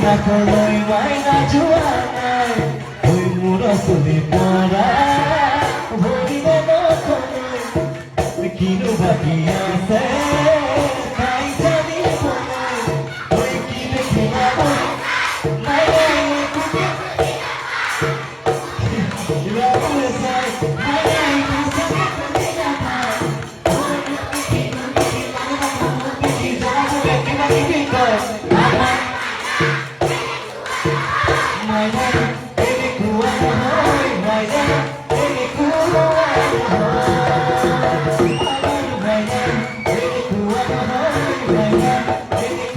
Nakoloi waina juana Oi mura suli pora Bori de no kone Kino bakia se Kai jani pone Oi kine kina oi Mai ai kukia Ila ule sai Mai ai kusia kukia Oi kino kina Kiki jana kina kiki koi My name, baby, cool, my name, baby, cool, my name, baby, cool, my name, baby, cool, my name, baby,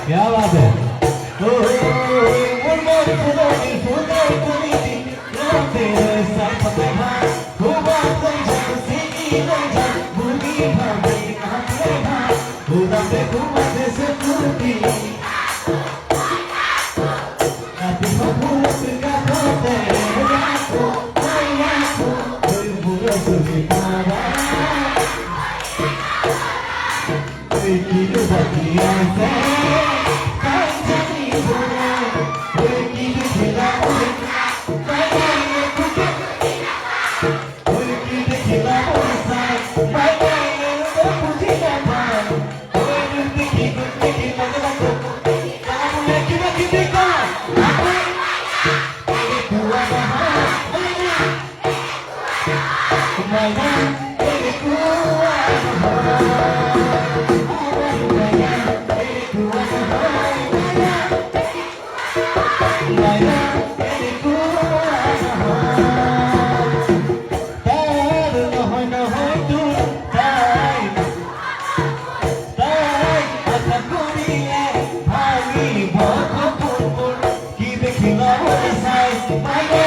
क्या बात है My